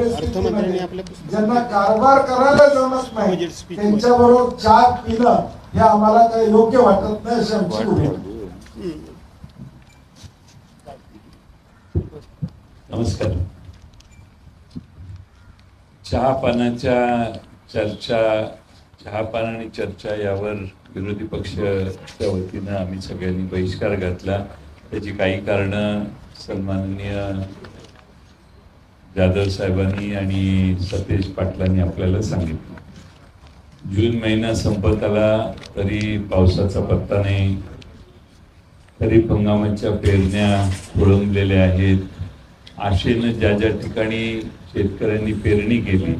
परिस्थिती ज्यांना कारभार करायला जमत नाही त्यांच्याबरोबर चहा पिणं हे आम्हाला काही योग्य वाटत नाही अशी आमची भूमिका. नमस्कार. चहापान आणि चर्चा यावर विरोधी पक्षाच्या वतीनं आम्ही सगळ्यांनी बहिष्कार घातला. त्याची काही कारणं सन्माननीय जाधव साहेबांनी आणि सतेज पाटलांनी आपल्याला सांगितलं. जून महिना संपत आला तरी पावसाचा पत्ता नाही. खरीप हंगामाच्या पेरण्या खोळंबलेल्या आहेत. आशेनं ज्या ज्या ठिकाणी शेतकऱ्यांनी पेरणी केली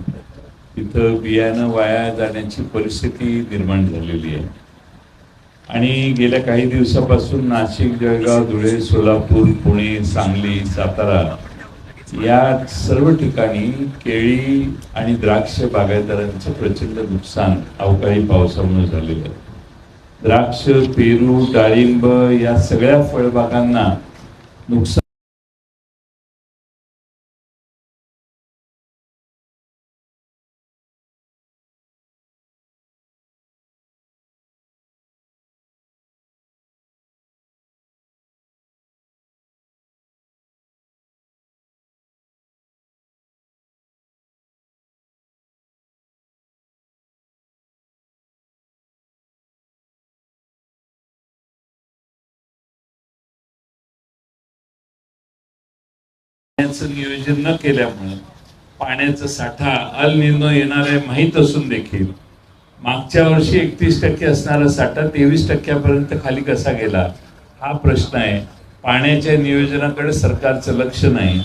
तिथं बियाणं वाया जाण्याची परिस्थिती निर्माण झालेली आहे. आणि गेल्या काही दिवसापासून नाशिक, जळगाव, धुळे, सोलापूर, पुणे, सांगली, सातारा या सर्व ठिकाणी केळी आणि द्राक्ष बागायतदारांचं प्रचंड नुकसान अवकाळी पावसामुळे झालेलं आहे. द्राक्ष, पेरू, डाळिंब या सगळ्या फळबागांना नुकसान नियोजन न केल्यामुळे पाण्याचा साठा अल निनो येणार आहे माहीत असून देखील मागच्या वर्षी 31% असणारा साठा 23% खाली कसा गेला हा प्रश्न आहे. पाण्याच्या नियोजनाकडे सरकारचं लक्ष नाही.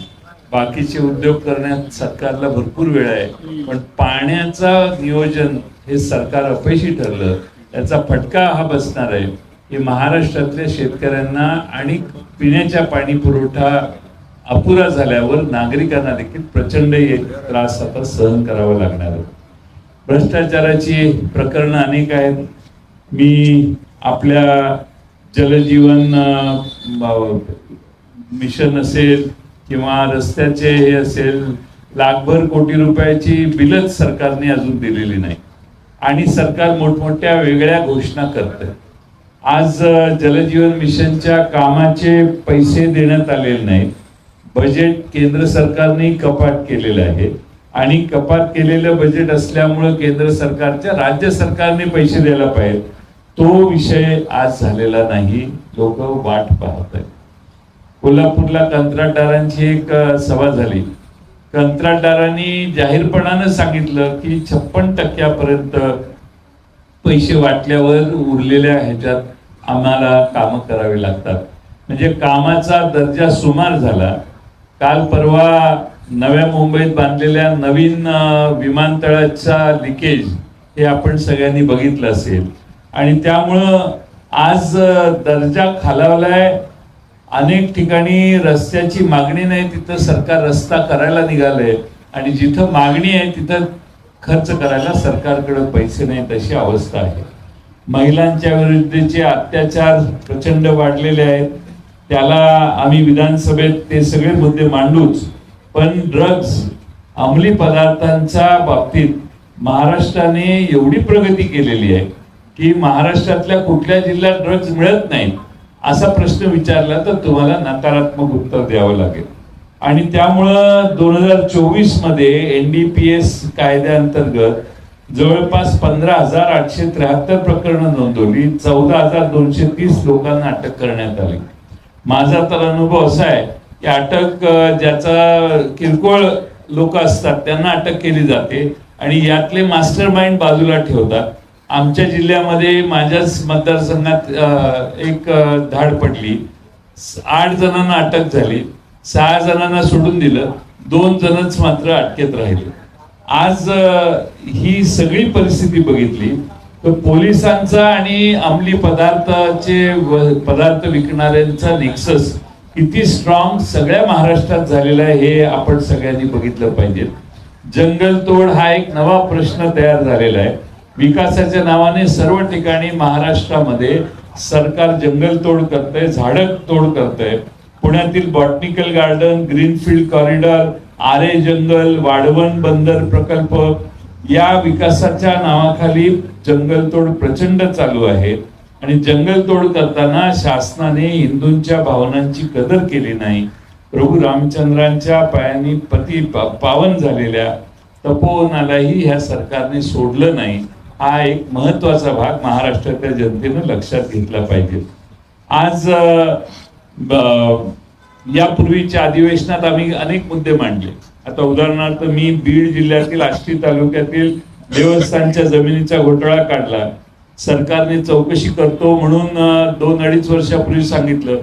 बाकीचे उद्योग करण्यात सरकारला भरपूर वेळ आहे, पण पाण्याचा नियोजन हे सरकार अपयशी ठरलं. त्याचा फटका हा बसणार आहे की महाराष्ट्रातल्या शेतकऱ्यांना आणि पिण्याच्या पाणी पुरवठा अपुरा झाल्यावर नागरिकांना देखील प्रचंड त्रास आता सहन करावा लागणार आहे. भ्रष्टाचाराची प्रकरणं अनेक आहेत. मी आपल्या जलजीवन मिशन असेल किंवा रस्त्याचे हे असेल, लाखभर कोटी रुपयाची बिलच सरकारने अजून दिलेली नाही आणि सरकार मोठमोठ्या वेगळ्या घोषणा करते. आज जलजीवन मिशनच्या कामाचे पैसे देण्यात आलेले नाहीत. बजेट केंद्र सरकारने कपात केलेलं आहे आणि कपात केलेलं बजेट असल्यामुळे केंद्र सरकारच्या राज्य सरकारने पैसे द्यायला पाहिजे. तो विषय आज झालेला नाही. लोक वाट पाहत आहेत. कोल्हापूरला कंत्राटदारांची एक सभा झाली. कंत्राटदारांनी जाहीरपणानं सांगितलं की 56% पैसे वाटल्यावर उरलेल्या ह्याच्यात आम्हाला कामं करावी लागतात. म्हणजे कामाचा दर्जा सुमार झाला. काल परवा नव्या मुंबईत बांधलेल्या नवीन विमानतळाचा लिकेज हे आपण सगळ्यांनी बघितलं असेल आणि त्यामुळं आज दर्जा खालावलाय. अनेक ठिकाणी रस्त्याची मागणी नाही तिथं सरकार रस्ता करायला निघालंय आणि जिथं मागणी आहे तिथं खर्च करायला सरकारकडे पैसे नाहीत अशी अवस्था आहे. महिलांच्या विरुद्धचे अत्याचार प्रचंड वाढलेले आहेत. त्याला आम्ही विधानसभेत ते सगळे मुद्दे मांडूच, पण ड्रग्ज अंमली पदार्थांच्या बाबतीत महाराष्ट्राने एवढी प्रगती केलेली आहे की महाराष्ट्रातल्या कुठल्या जिल्ह्यात ड्रग्ज मिळत नाही असा प्रश्न विचारला तर तुम्हाला नकारात्मक उत्तर द्यावं लागेल. आणि त्यामुळं 2024 मध्ये NDPS कायद्याअंतर्गत जवळपास 15,873 प्रकरणं नोंदवली. 14,230 लोकांना अटक करण्यात आली. माझा तर अनुभव असा आहे की अटक ज्याचा किरकोळ लोक असतात त्यांना अटक केली जाते आणि यातले मास्टर माइंड बाजूला ठेवतात. आमच्या जिल्ह्यामध्ये माझ्याच मतदारसंघात एक धाड पडली. 8 जणांना अटक झाली. 6 जणांना सोडून दिलं. 2 जणच मात्र अटकेत राहिले. आज ही सगळी परिस्थिती बघितली तर पोलिसांचा आणि अंमली पदार्थ विकणाऱ्यांचा नेक्सस किती स्ट्रॉंग सगळ्या महाराष्ट्रात झालेला आहे हे आपण सगळ्यांनी बघितलं पाहिजे. जंगलतोड हा एक नवा प्रश्न तयार झालेला आहे. विकासाच्या नावाने सर्व ठिकाणी महाराष्ट्रामध्ये सरकार जंगलतोड करतंय, झाडं तोड करतंय. पुण्यातील बॉटनिकल गार्डन, ग्रीनफील्ड कॉरिडॉर आरे जंगल, वाढवण बंदर प्रकल्प या विकासाच्या नावाखाली जंगलतोड प्रचंड चालू आहे. आणि जंगलतोड करताना शासनाने हिंदूंच्या भावनांची कदर केली नाही. प्रभू रामचंद्रांच्या पायांनी पावन झालेल्या तपोवनालाही ह्या सरकारने सोडलं नाही. हा एक महत्वाचा भाग महाराष्ट्राच्या जनतेनं लक्षात घेतला पाहिजे. आज यापूर्वीच्या अधिवेशनात आम्ही अनेक मुद्दे मांडले. आता उदाहरणार्थ मी बीड जिल्ह्यातील आष्टी तालुक्यातील देवस्थानच्या जमिनीचा घोटाळा काढला. सरकारने चौकशी करतो म्हणून 2-2.5 वर्षापूर्वी सांगितलं.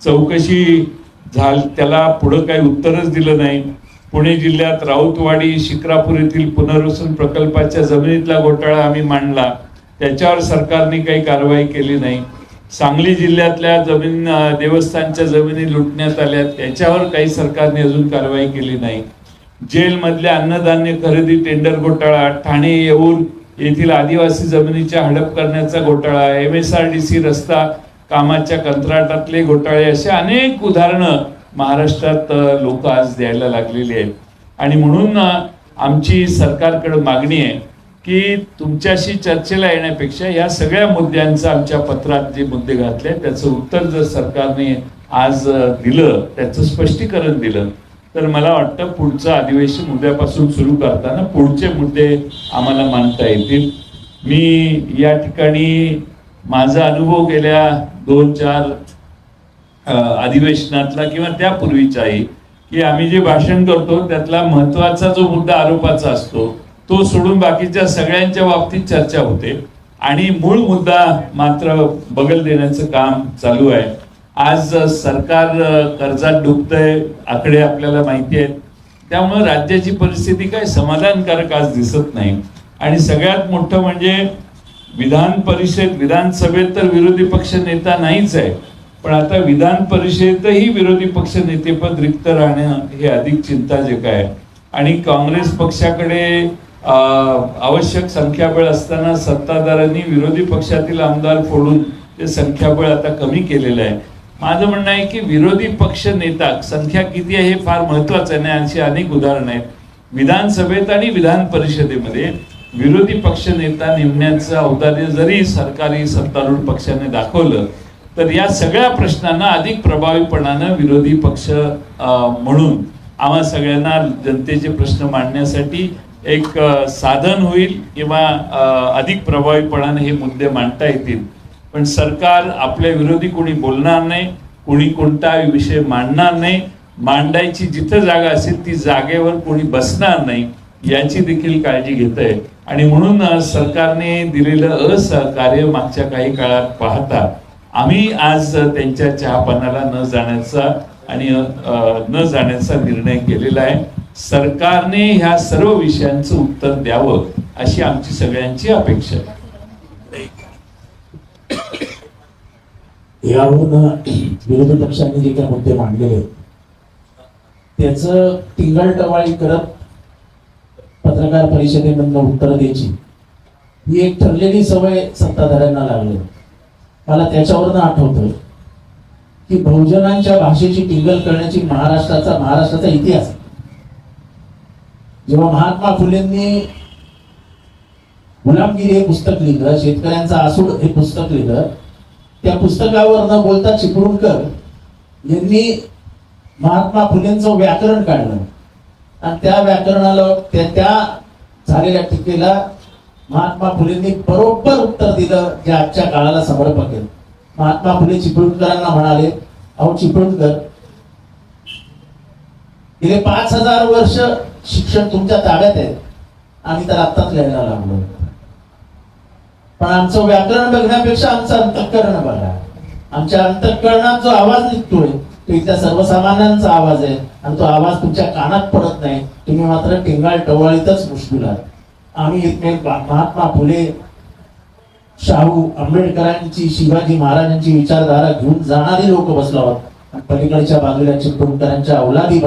चौकशी त्याला पुढे काही उत्तरच दिलं नाही. पुणे जिल्ह्यात राऊतवाडी शिक्रापूर येथील पुनर्वसन प्रकल्पाच्या जमिनीतला घोटाळा आम्ही मांडला, त्याच्यावर सरकारने काही कारवाई केली नाही. सांगली जिल्ह्यातल्या देवस्थानच्या जमिनी लुटण्यात आल्या, त्याच्यावर काही सरकारने अजून कारवाई केली नाही. जेल मधल्या अन्नधान्य खरेदी टेंडर घोटाळा, ठाणे येऊर येथील आदिवासी जमिनीच्या हडप करण्याचा घोटाळा, MSRDC रस्ता कामाच्या कंत्राटातले घोटाळे, अशा अनेक उदाहरणं महाराष्ट्रात लोक आज द्यायला लागलेली आहेत. आणि म्हणून आमची सरकारकडे मागणी आहे की तुमच्याशी चर्चेला येण्यापेक्षा या सगळ्या मुद्द्यांचं आमच्या पत्रात जे मुद्दे घातले त्याचं उत्तर जर सरकारने आज दिलं, त्याचं स्पष्टीकरण दिलं, तर मला वाटतं पुढचं अधिवेशन उद्यापासून सुरू करताना पुढचे मुद्दे आम्हाला मांडता येतील. मी या ठिकाणी माझा अनुभव गेल्या 2-4 अधिवेशनातला किंवा त्यापूर्वीचाही, की आम्ही जे भाषण करतो त्यातला महत्वाचा जो मुद्दा आरोपाचा असतो तो सोडून बाकीच्या सगळ्यांच्या बाबतीत चर्चा होते आणि मूळ मुद्दा मात्र बगल देण्याचं काम चालू आहे. आज सरकार कर्जात डुबतंय, आकडे आपल्याला माहिती आहेत. त्यामुळे राज्याची परिस्थिती काय समाधानकारक आज दिसत नाही. आणि सगळ्यात मोठं म्हणजे विधानसभेत तर विरोधी पक्ष नेता नाहीच आहे, पण आता विधान परिषदेतही विरोधी पक्ष नेतेपद रिक्त राहणं हे अधिक चिंताजनक आहे. आणि काँग्रेस पक्षाकडे आवश्यक संख्याबळ असताना सत्ताधाऱ्यांनी विरोधी पक्षातील आमदार फोडून ते संख्याबळ आता कमी केलेलं आहे. माझं म्हणणं आहे की विरोधी पक्ष नेता संख्या किती आहे हे फार महत्वाचं नाही. अशी अनेक उदाहरणं आहेत. विधानसभेत आणि विधान परिषदेमध्ये विरोधी पक्ष नेता नेमण्याचं औदार्य जरी सरकारी सत्तारूढ पक्षाने दाखवलं तर या सगळ्या प्रश्नांना अधिक प्रभावीपणानं विरोधी पक्ष म्हणून आम्हा सगळ्यांना जनतेचे प्रश्न मांडण्यासाठी एक साधन होईल किंवा अधिक प्रभावीपणाने हे मुद्दे मांडता येतील. पण सरकार आपल्या विरोधी कोणी बोलणार नाही, कोणी कोणता विषय मांडणार नाही, मांडायची जिथं जागा असेल ती जागेवर कोणी बसणार नाही याची देखील काळजी घेत आहे. आणि म्हणून सरकारने दिलेलं असहकार्य मागच्या काही काळात पाहता आम्ही आज त्यांच्या चहापानाला न जाण्याचा निर्णय केलेला आहे. सरकारने ह्या सर्व विषयांचं उत्तर द्यावं अशी आमची सगळ्यांची अपेक्षा आहे. यावरून विरोधी पक्षांनी जे काही मुद्दे मांडलेले त्याचं टिंगलटवाळी करत पत्रकार परिषदेमधून उत्तर द्यायची ही एक ठरलेली सवय सत्ताधाऱ्यांना लागली. मला त्याच्यावरनं आठवतं की बहुजनांच्या भाषेची टिंगल करण्याची महाराष्ट्राचा इतिहास. जेव्हा महात्मा फुलेंनी गुलामगिरी हे पुस्तक लिहिलं, शेतकऱ्यांचा आसूड हे पुस्तक लिहिलं, त्या पुस्तकावर न बोलता चिपळूणकर यांनी महात्मा फुलेंचं व्याकरण काढलं आणि त्या व्याकरणाला त्या झालेल्या टीकेला महात्मा फुलेंनी बरोबर उत्तर दिलं जे आजच्या काळाला समर्पक आहे. महात्मा फुले चिपळूणकरांना म्हणाले, अहो चिपळूणकर, गेले 5000 वर्ष शिक्षण तुमच्या ताब्यात आहे, आम्ही तर आत्ताच लिहायला लागलो, पण आमचं व्याकरण बघण्यापेक्षा आमचं अंतःकरण बघा. आमच्या अंतःकरणात जो आवाज निघतोय तो इथल्या सर्वसामान्यांचा आवाज आहे आणि तो आवाज तुमच्या कानात पडत नाही. तुम्ही मात्र टिंगाळ टवाळीतच मुश्किलात. आम्ही इथे महात्मा फुले, शाहू आंबेडकरांची, शिवाजी महाराजांची विचारधारा घेऊन जाणारी लोक बसलो आहोत. पलीकडच्या बाजूला चिपळूणकरांच्या अवलादी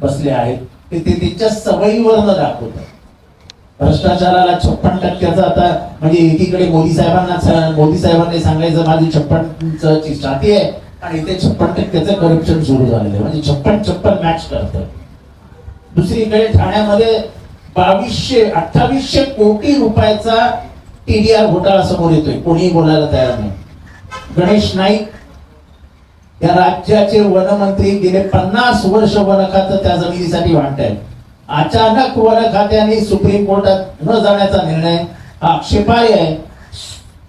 बसले आहेत. ते त्यांच्या सवयीवरनं दाखवतात. भ्रष्टाचाराला 56% आता म्हणजे एकीकडे मोदी साहेबांनी सांगायचं माझी 56ची छाती आहे आणि इथे 56% करप्शन सुरू झालेलं आहे. म्हणजे 56 मॅच करतात. दुसरीकडे ठाण्यामध्ये 2800 कोटी रुपयाचा TDR घोटाळा समोर येतोय, कोणीही बोलायला तयार नाही. गणेश नाईक या राज्याचे वनमंत्री, गेले 50 वर्ष वन खातं त्या जमिनीसाठी भांडतायत. अचानक वन खात्याने सुप्रीम कोर्टात न जाण्याचा निर्णय हा आक्षेपार्ह आहे.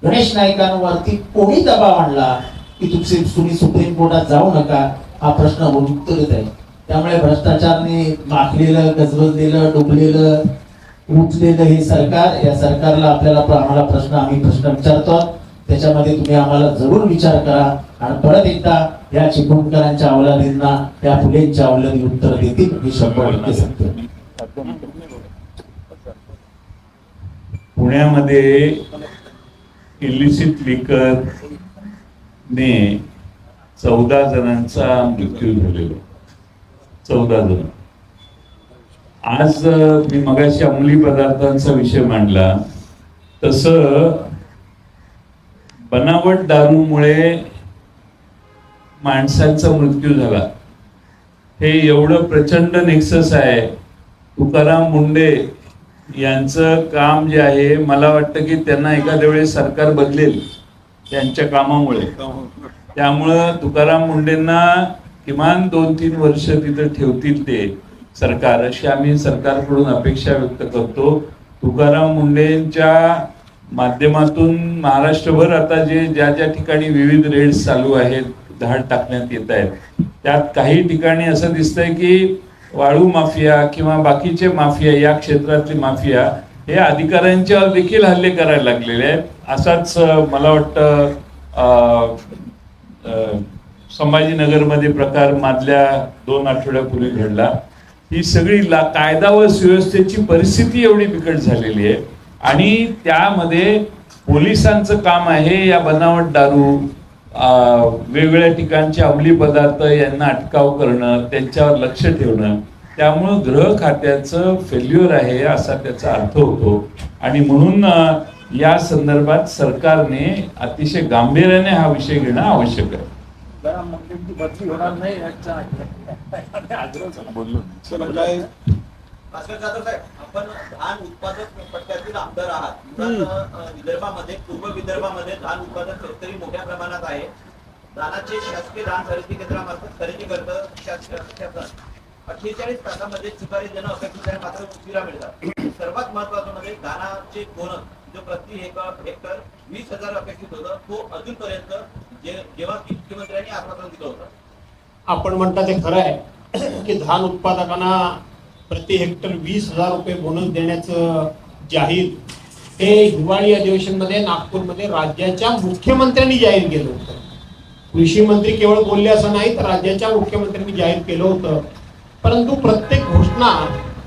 गणेश नाईकांवरती कोणी दबाव आणला की तुम्ही सुप्रीम कोर्टात जाऊ नका, हा प्रश्न उत्तरित आहे. त्यामुळे भ्रष्टाचाराने माखलेलं, गजबजलेलं, डुबलेलं, उठलेलं हे सरकार, या सरकारला आम्हाला प्रश्न विचारतो. त्याच्यामध्ये तुम्ही आम्हाला जरूर विचार करा आणि परत एकदा या चिपळूणकरांच्या अवलादींना, या फुलेंच्या अवलादी उत्तर देतील हे 100% सांगतो. पुण्यामध्ये इलिसिट लिकर ने 14 जणांचा मृत्यू झालेला. 14 जण. आज मी मगाशी अंमली पदार्थांचा विषय मांडला, तसं बनावट दारूमुळे माणसांचा मृत्यू झाला. हे एवढं प्रचंड नेक्सस आहे. तुकाराम मुंडे यांचं काम जे आहे, मला वाटतं की त्यांना एखाद्या वेळेस सरकार बदलेल त्यांच्या कामामुळे. त्यामुळं तुकाराम मुंडेंना किमान 2-3 वर्ष तिथं ठेवतील ते सरकार, अशी आम्ही सरकारकडून अपेक्षा व्यक्त करतो. तुकाराम मुंडेंच्या माध्यमातून महाराष्ट्रभर आता ज्या ठिकाणी विविध रेड्स चालू आहेत, धाड टाकण्यात येत आहेत, त्यात काही ठिकाणी असं दिसतंय की वाळू माफिया किंवा बाकीचे माफिया, या क्षेत्रातली माफिया हे अधिकाऱ्यांच्यावर देखील हल्ले करायला लागलेले आहेत. असाच मला वाटतं संभाजीनगरमध्ये प्रकार मागल्या 2 आठवड्यापूर्वी घडला. ही सगळी कायदा व सुव्यवस्थेची परिस्थिती एवढी बिकट झालेली आहे आणि त्यामध्ये पोलिसांचं काम आहे या बनावट दारू, वेगवेगळ्या ठिकाणचे अंमली पदार्थ यांना अटकाव करणं, त्यांच्यावर लक्ष ठेवणं. त्यामुळं गृह खात्याचं फेल्युअर आहे असा त्याचा अर्थ होतो आणि म्हणून या संदर्भात सरकारने अतिशय गांभीर्याने हा विषय घेणं आवश्यक आहे. भास्कर जाधव साहेब, आपण धान उत्पादक पट्ट्यातील आमदार आहात. विदर्भामध्ये, पूर्व विदर्भामध्ये धान उत्पादक शेतकरी मोठ्या प्रमाणात आहे. धानाचे शासकीय धान खरेदी केंद्रामार्फत खरेदी करतं शासन. 48 तासामध्ये चुकारी देणं अपेक्षित आहे, मात्र उशिरा मिळतात. सर्वात महत्वाचं म्हणजे धानाचे बोनस जो प्रति हेक्टर 20,000 अपेक्षित होतं, तो अजूनपर्यंत जेव्हा मुख्यमंत्र्यांनी आश्वासन दिलं होतं. आपण म्हणता ते खरं आहे की धान उत्पादकांना प्रति हेक्टर 20,000 रुपये बोनस देण्याचं जाहीर हे हिवाळी अधिवेशनमध्ये नागपूरमध्ये राज्याच्या मुख्यमंत्र्यांनी जाहीर केलं होतं. कृषी मंत्री केवळ बोलले असं नाही, तर राज्याच्या मुख्यमंत्र्यांनी जाहीर केलं होतं. परंतु प्रत्येक घोषणा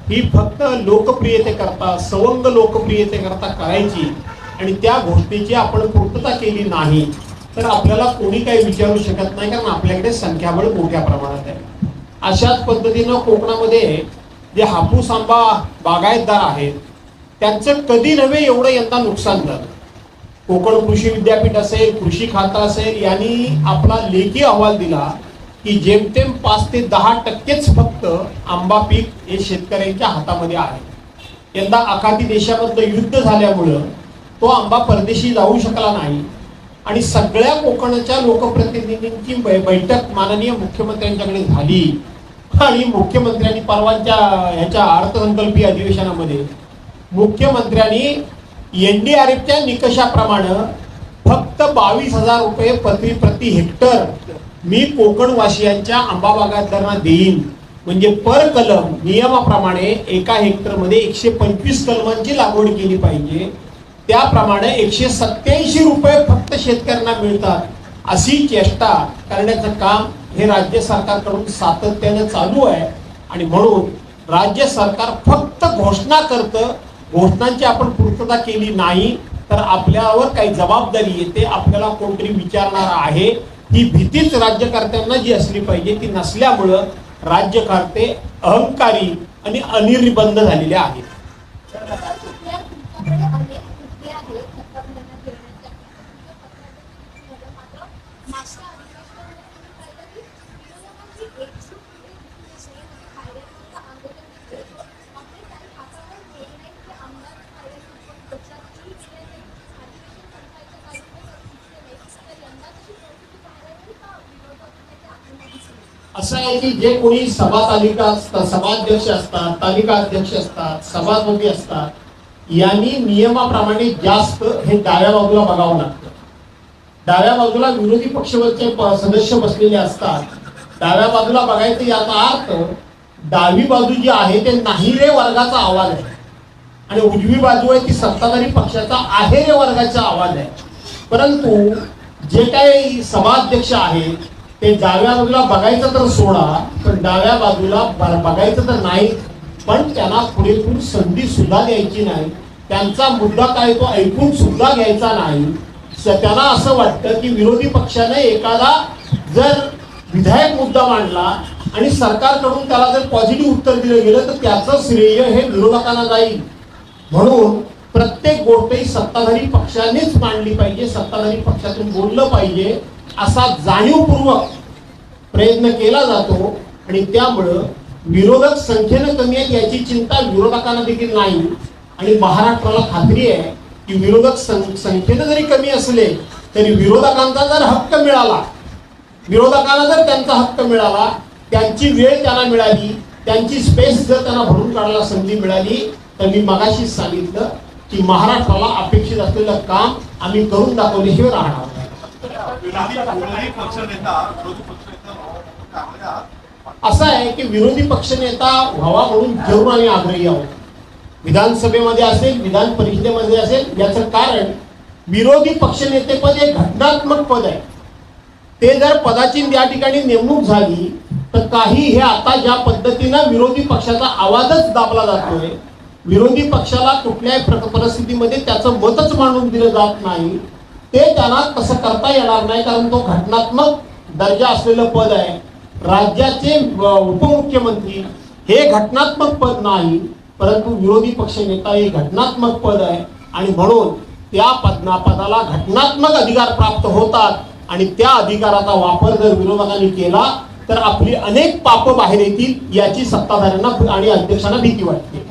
ही फक्त लोकप्रियतेकरता, सवंग लोकप्रियतेकरता करायची आणि त्या घोषणेची आपण पूर्तता केली नाही तर आपल्याला कोणी काही विचारू शकत नाही, कारण आपल्याकडे संख्याबळ मोठ्या प्रमाणात आहे. अशाच पद्धतीनं कोकणामध्ये जे हापूस आंबा बागायतदार आहेत त्यांचं कधी नव्हे एवढं यंदा नुकसान झालं. कोकण कृषी विद्यापीठ असेल, कृषी खातं असेल, यांनी आपला लेखी अहवाल दिला की जेमतेम 5 ते 10% फक्त आंबा पीक हे शेतकऱ्यांच्या हातामध्ये आहे. यंदा आखाती देशामधलं युद्ध झाल्यामुळं तो आंबा परदेशी जाऊ शकला नाही आणि सगळ्या कोकणच्या लोकप्रतिनिधींची बैठक माननीय मुख्यमंत्र्यांच्याकडे झाली आणि मुख्यमंत्र्यांनी परवाच्या ह्याच्या अर्थसंकल्पीय अधिवेशनामध्ये मुख्यमंत्र्यांनी NDRFच्या निकषाप्रमाणे फक्त 22,000 रुपये प्रति हेक्टर मी कोकणवासियांच्या आंबा बागायतदारांना देईन, म्हणजे पर कलम नियमाप्रमाणे एका हेक्टरमध्ये 125 कलमांची लागवड केली पाहिजे, त्याप्रमाणे 187 रुपये फक्त शेतकऱ्यांना मिळतात, अशी चेष्टा करण्याचं काम हे राज्य सरकारकडून सातत्याने चालू आहे. आणि म्हणून राज्य सरकार फक्त घोषणा करतं, घोषणांची आपण पूर्तता केली नाही तर आपल्यावर काही जबाबदारी येते, आपल्याला कोणतरी विचारणार आहे, ही भीतीच राज्यकर्त्यांना जी असली पाहिजे ती नसल्यामुळं राज्यकर्ते अहंकारी आणि अनिर्बंध झालेले आहेत. असं आहे की जे कोणी सभा तालिका असतात, सभाध्यक्ष असतात, तालिका अध्यक्ष असतात, सभापती असतात, यांनी नियमाप्रमाणे जास्त हे डाव्या बाजूला बघावं लागतं. डाव्या बाजूला विरोधी पक्षावरचे सदस्य बसलेले असतात. डाव्या बाजूला बघायचं याचा अर्थ डावी बाजू जी आहे ते नाही रे वर्गाचा आवाज आहे आणि उजवी बाजू आहे ती सत्ताधारी पक्षाचा आहे रे वर्गाचा आवाज आहे. परंतु जे काही सभाध्यक्ष आहेत ते डाव्या बाजूला बघायचं तर सोडा, पण डाव्या बाजूला बघायचं तर नाही, पण त्यांना पुरेपूर संधी सुद्धा द्यायची नाही. त्यांचा मुद्दा काय तो ऐकून सुद्धा घ्यायचा नाही. त्यांना असं वाटतं की विरोधी पक्षाने एखादा जर विधायक मुद्दा मांडला आणि सरकारकडून त्याला जर पॉझिटिव्ह उत्तर दिलं गेलं तर त्याचं श्रेय हे विरोधकांना जाईल. म्हणून प्रत्येक गोष्ट सत्ताधारी पक्षानेच मांडली पाहिजे, सत्ताधारी पक्षातून बोललं पाहिजे असा जाणीवपूर्वक प्रयत्न केला जातो. आणि त्यामुळं विरोधक संख्येनं कमी आहेत याची चिंता विरोधकांना देखील नाही. आणि महाराष्ट्राला खात्री आहे की विरोधक संख्येनं जरी कमी असले तरी विरोधकांचा जर हक्क मिळाला, विरोधकांना जर त्यांचा हक्क मिळाला, त्यांची वेळ त्यांना मिळाली, त्यांची स्पेस जर त्यांना भरून काढायला संधी मिळाली, तर मी मगाशीच सांगितलं की महाराष्ट्राला अपेक्षित असलेलं काम आम्ही करून दाखवल्याशिवाय राहणार नाही. असं आहे की विरोधी पक्षनेता व्हावा म्हणून जरूर आम्ही आग्रही आहोत. विधानसभेमध्ये असेल, विधान परिषदेमध्ये असेल. याचं कारण विरोधी पक्षनेतेपद हे घटनात्मक पद आहे. ते जर पदाची या ठिकाणी नेमणूक झाली तर काही हे आता ज्या पद्धतीनं विरोधी पक्षाचा आवाजच दाबला जातोय, विरोधी पक्षाला कुठल्याही परिस्थितीमध्ये त्याचं मतच मांडून दिलं जात नाही, ते त्यांना तसं करता येणार नाही. कारण तो घटनात्मक दर्जा असलेलं पद आहे. राज्याचे उपमुख्यमंत्री हे घटनात्मक पद नाही, परंतु विरोधी पक्षनेता हे घटनात्मक पद आहे. आणि म्हणून त्या पदाला घटनात्मक अधिकार प्राप्त होतात आणि त्या अधिकाराचा वापर जर विरोधकांनी केला तर आपली अनेक पाप बाहेर येतील याची सत्ताधाऱ्यांना आणि अध्यक्षांना भीती वाटते.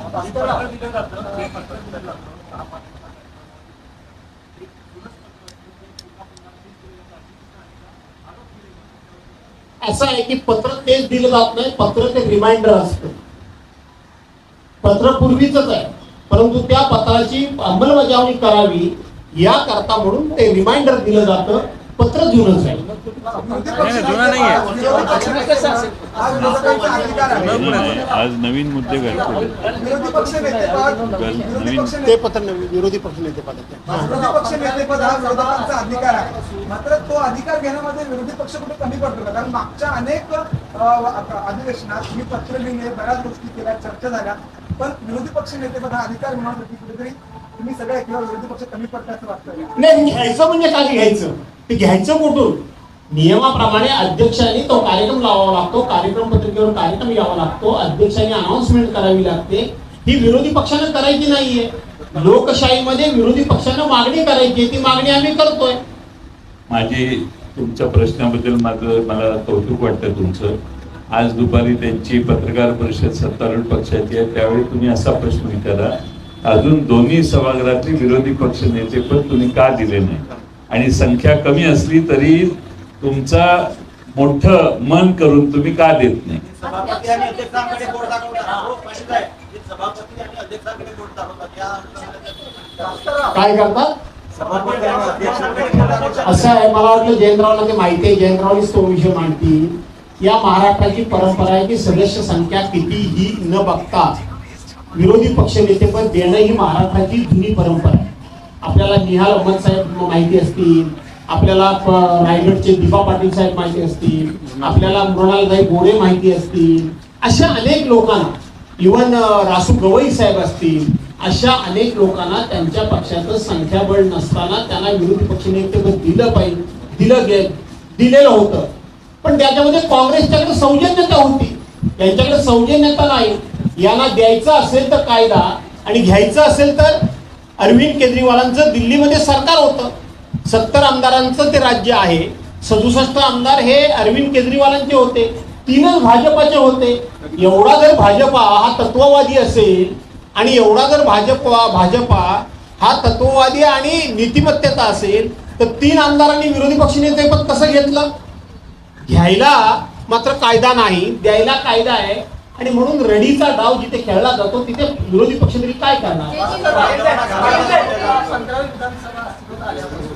असं आहे की पत्र तेच दिलं जात नाही, पत्र ते रिमाइंडर असतं. पत्र पूर्वीच आहे, परंतु त्या पत्राची अंमलबजावणी करावी याकरता म्हणून ते रिमाइंडर दिलं जातं. पत्र जुनच आहे. आज नवीन मुद्दे घडले. ते पत्र विरोधी पक्षनेतेपद विरोधी पक्षनेतेपद हा विरोधकांचा अधिकार आहे. मात्र तो अधिकार घेण्यामध्ये विरोधी पक्ष कुठे कमी पडतो का? कारण मागच्या अनेक अधिवेशनात मी पत्र लिहिले, बऱ्याच गोष्टी केल्या, चर्चा झाल्या, पण विरोधी पक्ष नेतेपद हा अधिकार होण्यासाठी कुठेतरी तुम्ही सगळ्या किंवा विरोधी पक्ष कमी पडल्याचं वाटतं. नाही, घ्यायचं म्हणजे काय घ्यायचं, ते घ्यायचं कुठून? नियमाप्रमाणे अध्यक्षांनी तो कार्यक्रम लावावा लागतो, कार्यक्रम पत्रिकेवर कार्यक्रम यावा लागतो, अध्यक्षांनी अनाउन्समेंट करावी लागते. ही विरोधी पक्षानं करायची नाहीये. लोकशाहीमध्ये विरोधी पक्षानं मागणी करायची, ती मागणी आम्ही करतोय. माझी तुमच्या प्रश्नाबद्दल मला कौतुक वाटतं तुमचं. आज दुपारी त्यांची पत्रकार परिषद सत्तारूढ पक्षाची आहे, त्यावेळी तुम्ही असा प्रश्न विचारा, अजून दोन्ही सभागृहातली विरोधी पक्ष नेते पण तुम्ही का दिले नाही? आणि संख्या कमी असली तरी तुमचा मोठं मन करून तुम्ही का देत नाही? सभापती आणि अध्यक्षांकडे बोट दाखवतात. हो, माहित आहे. हे सभापती आणि अध्यक्षांकडे बोट दाखवतात. काय करतात? सभापती आणि अध्यक्षांकडे बोट दाखवतात. असं आहे, मला वाटलं जयंतरावला ते माहिती आहे, जयंतरावनीच तो विषय मांडतील. या महाराष्ट्राची परंपरा आहे की सदस्य संख्या कितीही न बघता विरोधी पक्ष नेतेपद देणं ही महाराष्ट्राची जुनी परंपरा आहे. आपल्याला निहाल अहमद साहेब माहिती असतील, आपल्याला रायगडचे दिपा पाटील साहेब माहिती असतील, आपल्याला मृणालभाई गोरे माहिती असतील, अशा अनेक लोकांना, इवन रासू गवई साहेब असतील, अशा अनेक लोकांना त्यांच्या पक्षाचं संख्याबळ नसताना त्यांना विरोधी पक्षनेतेपद दिलं पाहिजे, दिलेलं होतं. पण त्याच्यामध्ये काँग्रेसच्याकडे सौजन्यता होती, त्यांच्याकडे सौजन्यता नाही. यांना द्यायचं असेल तर कायदा आणि घ्यायचं असेल तर अरविंद केजरीवालांचं दिल्लीमध्ये सरकार होतं, 70 आमदारांचं ते राज्य आहे, 67 आमदार हे अरविंद केजरीवालांचे होते, 3च भाजपाचे होते. एवढा जर भाजपा हा तत्ववादी असेल आणि एवढा जर भाजपा हा तत्ववादी आणि नीतिमत्तेचा असेल तर 3 आमदारांनी विरोधी पक्षनेतेपद कसं घेतलं? घ्यायला मात्र कायदा नाही, द्यायला कायदा आहे. आणि म्हणून रडीचा डाव जिथे खेळला जातो तिथे विरोधी पक्ष तरी काय करणार? 15 विधानसभा अस्तित्वात आल्यापासून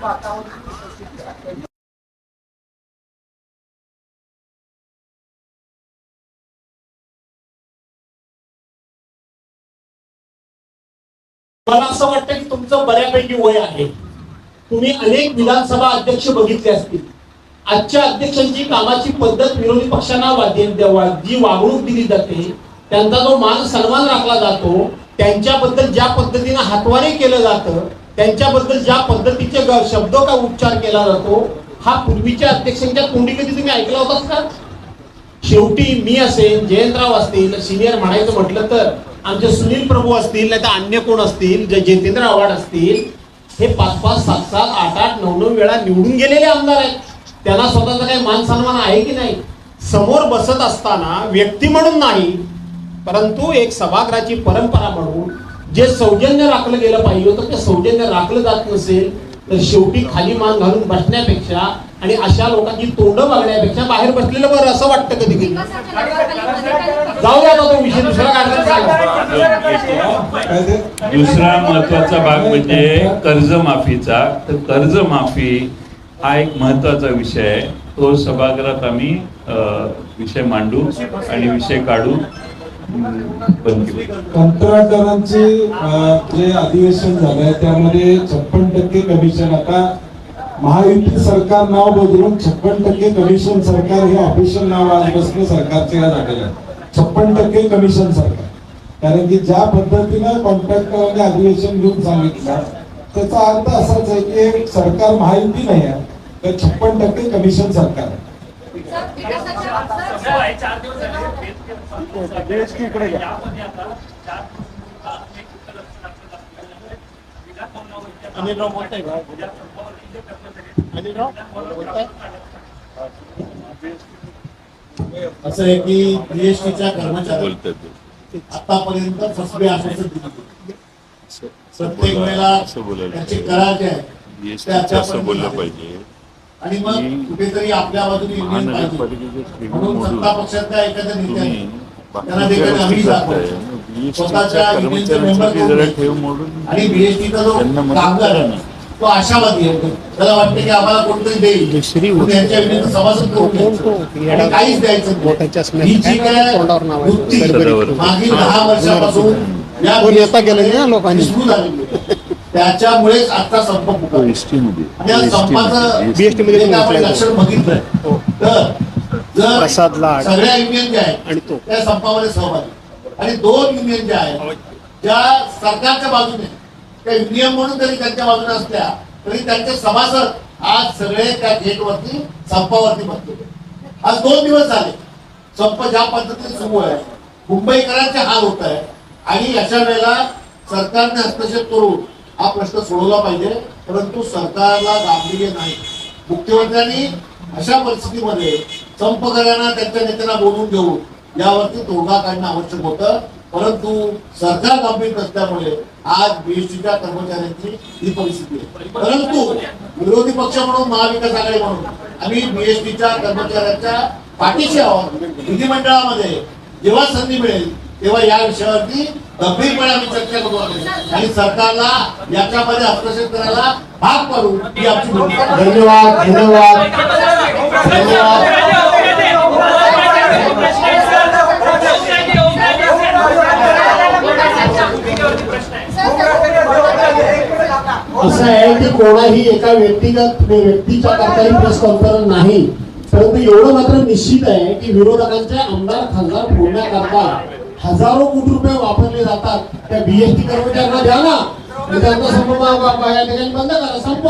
वातावरण मला असं वाटतं की तुमचं बऱ्यापैकी वय आहे. तुम्ही अनेक विधानसभा अध्यक्ष बघितले असतील. आजच्या अध्यक्षांची कामाची पद्धत विरोधी पक्षांना जी वागणूक दिली जाते, त्यांचा जो मान सन्मान राखला जातो, त्यांच्याबद्दल ज्या पद्धतीने हातवारे केलं जातं, त्यांच्याबद्दल ज्या पद्धतीचे शब्द का उच्चार केला जातो, हा पूर्वीच्या अध्यक्षांच्या तोंडी कधी तुम्ही ऐकला होताच का? शेवटी मी असेल, जयंतराव असतील, सिनियर म्हणायचं म्हटलं तर आमचे सुनील प्रभू असतील, नाही तर अन्य कोण असतील, जितेंद्र आव्हाड असतील, हे 5-5, 7-7, 8-8, 9-9 वेळा निवडून गेलेले आमदार आहेत. त्यांना स्वतःचा काही मान सन्मान आहे की नाही? समोर बसत असताना व्यक्ती म्हणून नाही, परंतु एक सभागृहाची परंपरा म्हणून जे सौजन्य राखलं गेलं पाहिजे होतं ते सौजन्य राखलं जात नसेल तर शेवटी खाली मान घालून बसण्यापेक्षा आणि अशा लोकांची तोंड बघण्यापेक्षा बाहेर बसलेलं बरं असं वाटतं कधी कधी. जाऊ द्या तो विषय दुसरा काढण्याचा. दुसरा महत्वाचा भाग म्हणजे कर्जमाफीचा. तर कर्जमाफी हा एक महत्वाचा विषय आहे. तो सभागृहात आम्ही विषय मांडू आणि विषय काढू. कंत्राटदारांचे जे अधिवेशन झालंय त्यामध्ये 56% कमिशन, आता महायुती सरकार नाव बदलून 56% कमिशन सरकार हे ऑफिशियल नाव आजपासून सरकारचे झालेलं आहे. 56% कमिशन सरकार. कारण की ज्या पद्धतीनं कॉन्ट्रॅक्टरने अधिवेशन घेऊन सांगितलं त्याचा अर्थ असाच आहे की सरकार महायुती नाही आहे तर 56% कमिशन सरकार आहे. असं आहे की जीएसटीच्या कर्मचारी आतापर्यंत फसवे आश्वासन दिली. प्रत्येक वेळेला त्याचे करार जे आहेत ते आतापर्यंत बोललं झाले. पाहिजे. आणि मग कुठेतरी आपल्या बाजूने युनियन पाहिजे म्हणून सत्ता पक्षातल्या एखाद्या नेत्याने त्यांना देखील आम्ही दाखवतो स्वतःच्या युनियनचे मेंबर करून आणि बीएसटीचा जो कामगार आहे तो आशावादी आहे. त्याला वाटतं की आम्हाला कोणतरी देईल म्हणून यांच्या युनियनचं सभासद करून घ्यायचं आणि काहीच द्यायचं नाही. ही जी काय वृत्ती मागील 10 वर्षापासून या लोकांनी सुरू झालेली आहे. त्याच्यामुळेच आता संप पुकारला. त्या संपाचं आपण लक्षण बघितलंय तर जर सगळ्या युनियन ज्या आहेत त्या संपामध्ये सहभागी आणि 2 युनियन ज्या आहेत ज्या सरकारच्या बाजूने त्या युनियन म्हणून जरी त्यांच्या बाजूने असल्या तरी त्यांचे सभासद आज सगळे त्या गेटवरती संपावरती बसले. आज 2 दिवस झाले संप ज्या पद्धतीने सुरू आहे. मुंबईकरांचे हाल होत आहे आणि अशा वेळेला सरकारने हस्तक्षेप करून हा प्रश्न सोडवला पाहिजे. परंतु सरकारला गांभीर्य नाही. मुख्यमंत्र्यांनी अशा परिस्थितीमध्ये संपकऱ्यांना त्यांच्या नेत्यांना बोलून घेऊन यावरती तोडगा काढणं आवश्यक होतं. परंतु सरकार गंभीर नसल्यामुळे आज बीएसटीच्या कर्मचाऱ्यांची ही परिस्थिती आहे. परंतु विरोधी पक्ष म्हणून महाविकास आघाडी म्हणून आम्ही बीएसटीच्या कर्मचाऱ्यांच्या पाठीशी आहोत. विधिमंडळामध्ये जेव्हा संधी मिळेल तेव्हा या विषयावरती गंभीरपणे आम्ही चर्चा करू आणि सरकारला याच्यामध्ये हस्तक्षेप करायला भाग पाडू ही आमची भूमिका. धन्यवाद धन्यवाद धन्यवाद. असं आहे की कोणाही एका व्यक्तीच्या करताही प्रेस कॉन्फरन्स नाही. परंतु एवढं मात्र निश्चित आहे की विरोधकांचे आमदार खासदार फोडण्याकरता हजारो कोटी रुपये वापरले जातात. त्या बीएसटी कर्मचाऱ्यांना द्या ना, त्यांचा संप बंद करा. संप